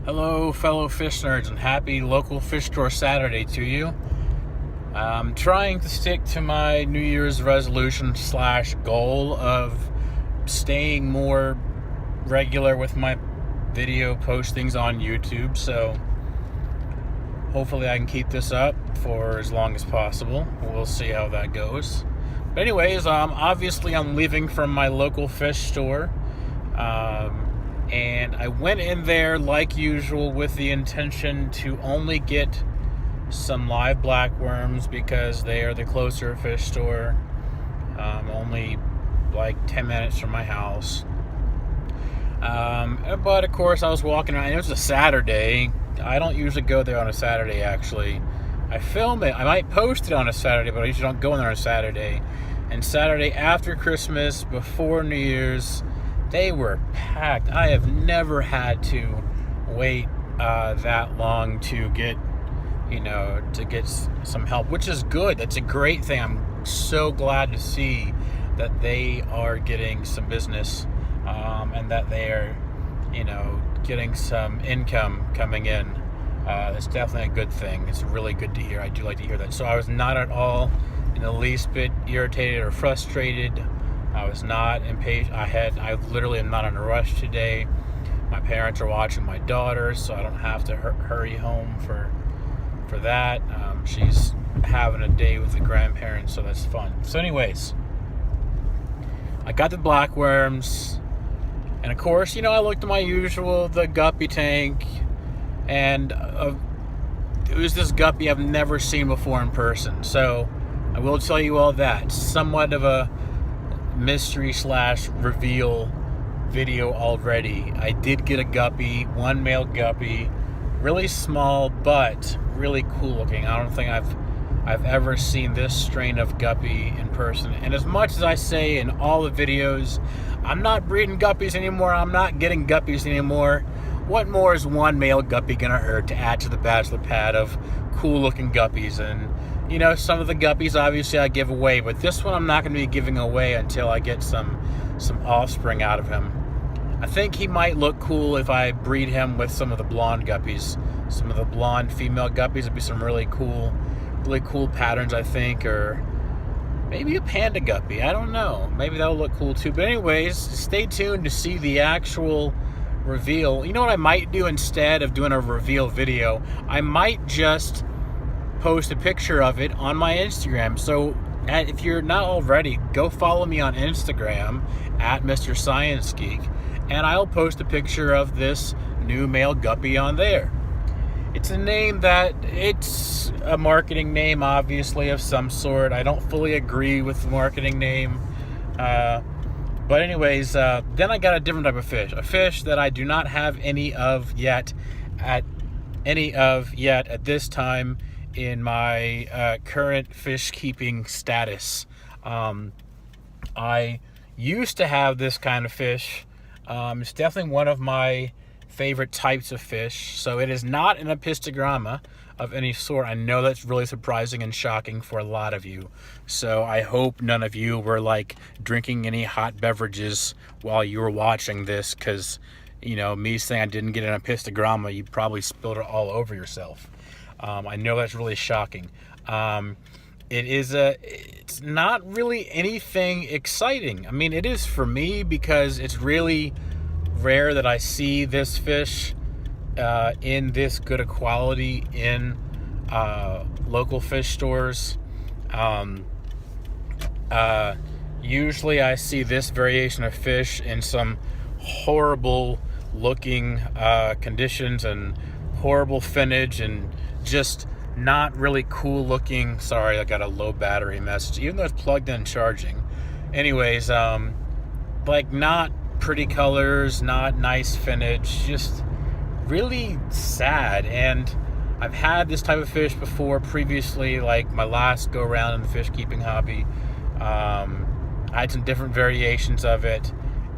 Hello, fellow fish nerds, and happy local fish store Saturday to you. I'm trying to stick to my New Year's resolution / goal of staying more regular with my video postings on YouTube, so hopefully I can keep this up for as long as possible. We'll see how that goes. But anyways, obviously I'm leaving from my local fish store. And I went in there like usual with the intention to only get some live blackworms because they are the closer fish store, only like 10 minutes from my house. But of course I was walking around, and it was a Saturday. I don't usually go there on a Saturday, actually. I film it, I might post it on a Saturday, but I usually don't go in there on a Saturday. And Saturday after Christmas, before New Year's, they were packed. I have never had to wait that long to get some help, which is good. That's a great thing. I'm so glad to see that they are getting some business, and that they are, getting some income coming in. It's definitely a good thing. It's really good to hear. I do like to hear that. So I was not at all in the least bit irritated or frustrated. I was not impatient. I literally am not in a rush today. My parents are watching my daughter, so I don't have to hurry home for that. She's having a day with the grandparents, so that's fun. So anyways, I got the blackworms, and of course, I looked at my usual, the Guppy tank, and it was this Guppy I've never seen before in person. So I will tell you all that. Somewhat of a mystery / reveal video already. I did get a Guppy, one male Guppy, really small but really cool looking. I don't think I've ever seen this strain of Guppy in person. And as much as I say in all the videos, I'm not breeding guppies anymore, I'm not getting guppies anymore, what more is one male Guppy gonna hurt to add to the bachelor pad of cool looking guppies? And some of the guppies obviously I give away, but this one I'm not going to be giving away until I get some offspring out of him. I think he might look cool if I breed him with some of the blonde guppies. Some of the blonde female guppies would be some really cool patterns, I think, or maybe a panda guppy. I don't know. Maybe that'll look cool too. But anyways, stay tuned to see the actual reveal. You know what I might do instead of doing a reveal video? I might just post a picture of it on my Instagram. So if you're not already, go follow me on Instagram at MrScienceGeek, and I'll post a picture of this new male Guppy on there. It's it's a marketing name, obviously, of some sort. I don't fully agree with the marketing name. But anyways, then I got a different type of fish. A fish that I do not have any of yet at this time in my current fish keeping status. I used to have this kind of fish. It's definitely one of my favorite types of fish. So it is not an epistogramma of any sort. I know that's really surprising and shocking for a lot of you. So I hope none of you were drinking any hot beverages while you were watching this, because me saying I didn't get an epistogramma, you probably spilled it all over yourself. I know that's really shocking. It's not really anything exciting. I mean, it is for me because it's really rare that I see this fish in this good a quality in local fish stores. Usually I see this variation of fish in some horrible looking conditions and horrible finnage and just not really cool looking. Sorry, I got a low battery message, even though it's plugged in charging. Anyways, not pretty colors, not nice finnage, just really sad. And I've had this type of fish before previously, like my last go around in the fish keeping hobby. I had some different variations of it,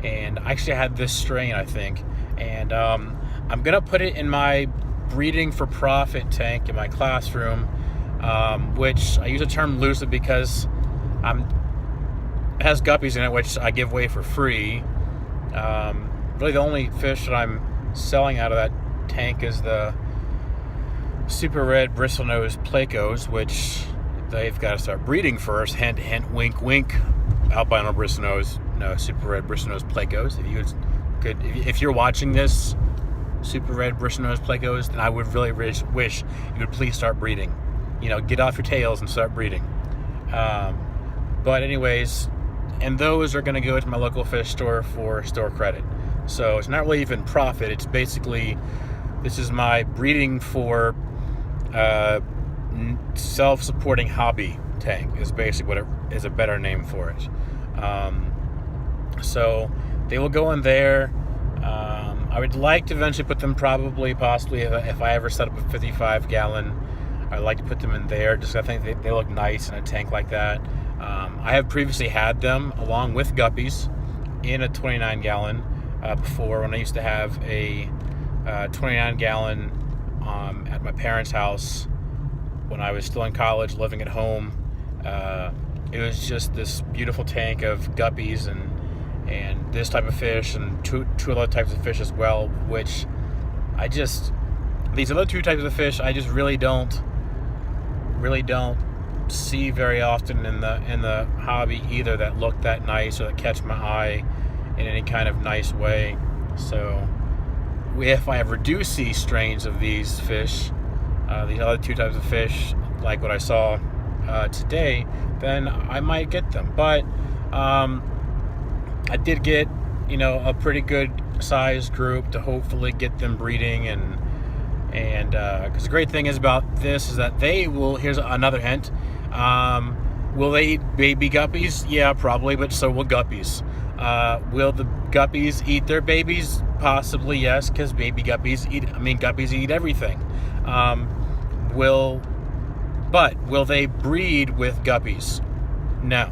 and I actually had this strain, I think. And I'm gonna put it in my breeding for profit tank in my classroom, which I use the term loosely because it has guppies in it, which I give away for free. Really the only fish that I'm selling out of that tank is the super red bristlenose Plecos, which they've got to start breeding first. Hint, hint, wink, wink. Albino bristlenose, no, super red bristlenose Plecos. If you're watching this, super red bristlenose Plecos, then I would really wish you would please start breeding. Get off your tails and start breeding. But anyways, and those are going to go to my local fish store for store credit. So it's not really even profit. It's basically, this is my breeding for self-supporting hobby tank is basically what it is, a better name for it. So they will go in there. I would like to eventually put them possibly, if I ever set up a 55-gallon, I'd like to put them in there. Just I think they look nice in a tank like that. I have previously had them along with guppies in a 29-gallon before, when I used to have a 29-gallon at my parents' house when I was still in college, living at home. It was just this beautiful tank of guppies and this type of fish and two other types of fish as well, which these other two types of fish I just really don't see very often in the hobby either, that look that nice or that catch my eye in any kind of nice way. So if I ever do see strains of these fish, these other two types of fish, like what I saw today, then I might get them. But I did get a pretty good sized group to hopefully get them breeding, and because the great thing is about this is that they will, here's another hint, will they eat baby guppies? Yeah, probably, but so will guppies. Will the guppies eat their babies? Possibly, yes, because guppies eat everything. Will they breed with guppies? No.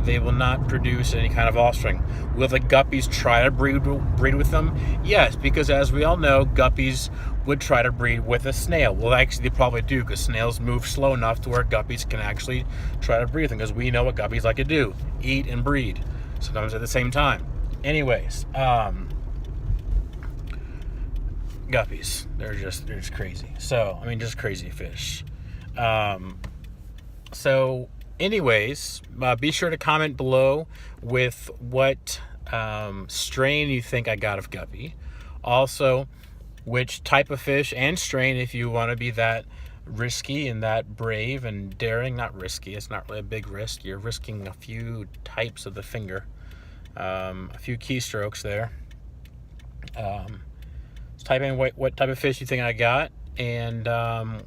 They will not produce any kind of offspring. Will the guppies try to breed with them? Yes, because as we all know, guppies would try to breed with a snail. Well, actually, they probably do, because snails move slow enough to where guppies can actually try to breed with them, because we know what guppies like to do: eat and breed, sometimes at the same time. Anyways, guppies, they're just crazy. So, just crazy fish. Anyways, be sure to comment below with what strain you think I got of guppy. Also, which type of fish and strain, if you want to be that risky and that brave and daring. Not risky, it's not really a big risk. You're risking a few types of the finger, a few keystrokes there. Type in what type of fish you think I got, and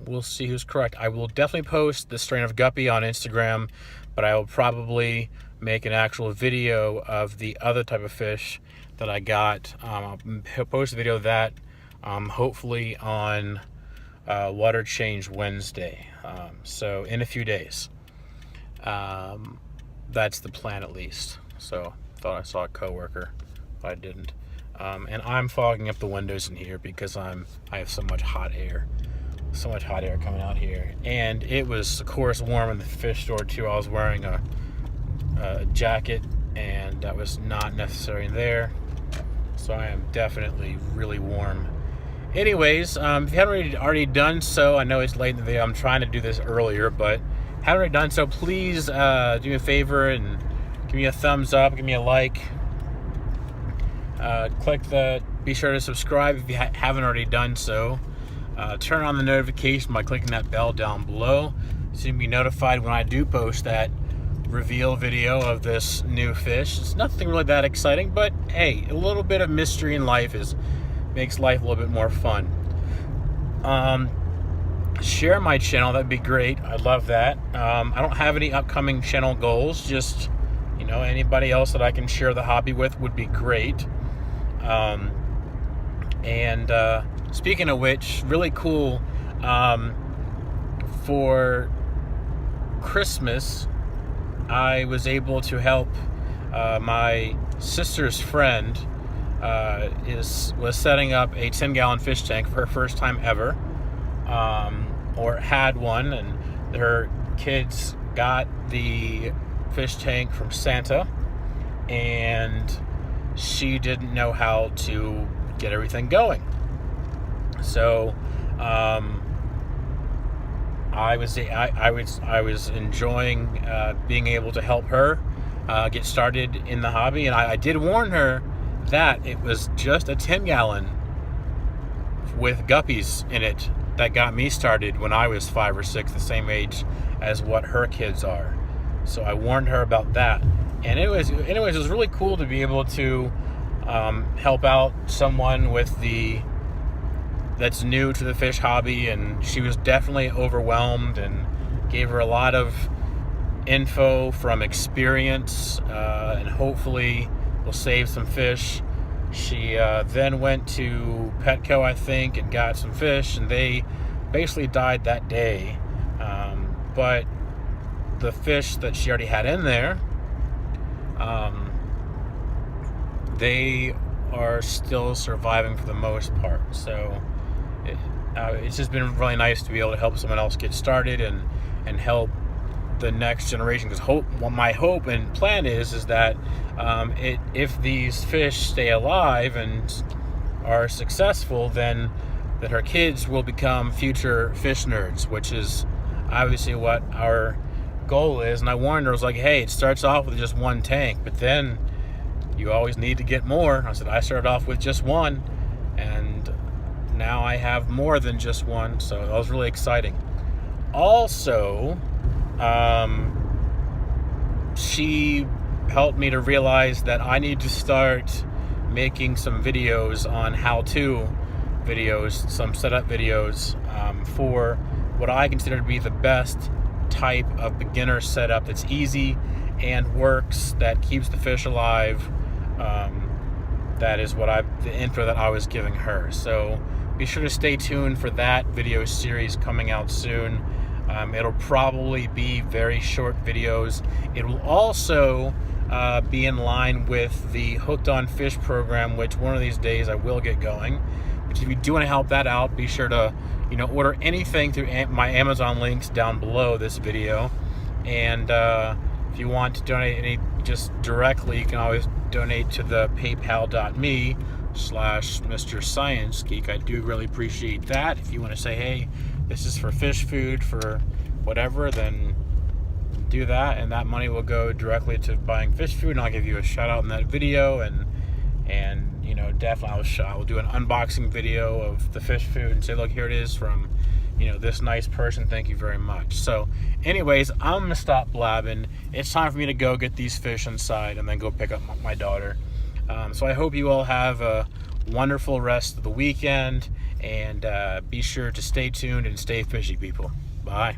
we'll see who's correct. I will definitely post the strain of guppy on Instagram, but I will probably make an actual video of the other type of fish that I got. I'll post a video of that hopefully on Water Change Wednesday, so in a few days. That's the plan, at least. So thought I saw a coworker, but I didn't. And I'm fogging up the windows in here because I have so much hot air coming out here. And it was, of course, warm in the fish store too. I was wearing a jacket, and that was not necessary in there. So I am definitely really warm. Anyways, if you haven't already done so, I know it's late in the video. I'm trying to do this earlier, but haven't already done so, please do me a favor and give me a thumbs up, give me a like. Be sure to subscribe if you haven't already done so. Turn on the notification by clicking that bell down below, so you can be notified when I do post that reveal video of this new fish. It's nothing really that exciting, but hey, a little bit of mystery in life makes life a little bit more fun. Share my channel, that'd be great. I'd love that. I don't have any upcoming channel goals, just anybody else that I can share the hobby with would be great. Speaking of which, really cool, for Christmas I was able to help my sister's friend was setting up a 10-gallon fish tank for her first time ever, or had one, and her kids got the fish tank from Santa, and she didn't know how to get everything going. So I was enjoying being able to help her get started in the hobby, and I did warn her that it was just a 10-gallon with guppies in it that got me started when I was 5 or 6, the same age as what her kids are. So I warned her about that. And anyways, it was really cool to be able to help out someone that's new to the fish hobby, and she was definitely overwhelmed, and gave her a lot of info from experience, and hopefully will save some fish. She then went to Petco, I think, and got some fish, and they basically died that day. But the fish that she already had in there, they are still surviving for the most part. So it's just been really nice to be able to help someone else get started and help the next generation. Because my hope and plan is that if these fish stay alive and are successful, then that her kids will become future fish nerds, which is obviously what our goal is. And I warned her, I was like, hey, it starts off with just one tank, but then you always need to get more. I said, I started off with just one, and now I have more than just one. So that was really exciting. Also, she helped me to realize that I need to start making some videos on how-to videos, some setup videos, for what I consider to be the best type of beginner setup that's easy and works, that keeps the fish alive. That is the intro that I was giving her. So be sure to stay tuned for that video series coming out soon. It'll probably be very short videos. It will also be in line with the Hooked on Fish program, which one of these days I will get going. But if you do want to help that out, be sure to order anything through my Amazon links down below this video. And if you want to donate any just directly, you can always donate to the paypal.me/MrScienceGeek. I do really appreciate that. If you want to say, hey, this is for fish food, for whatever, then do that, and that money will go directly to buying fish food, and I'll give you a shout out in that video. And definitely I will do an unboxing video of the fish food and say, look, here it is from this nice person, thank you very much. So anyways, I'm gonna stop blabbing. It's time for me to go get these fish inside and then go pick up my daughter. So I hope you all have a wonderful rest of the weekend, and be sure to stay tuned and stay fishy, people. Bye.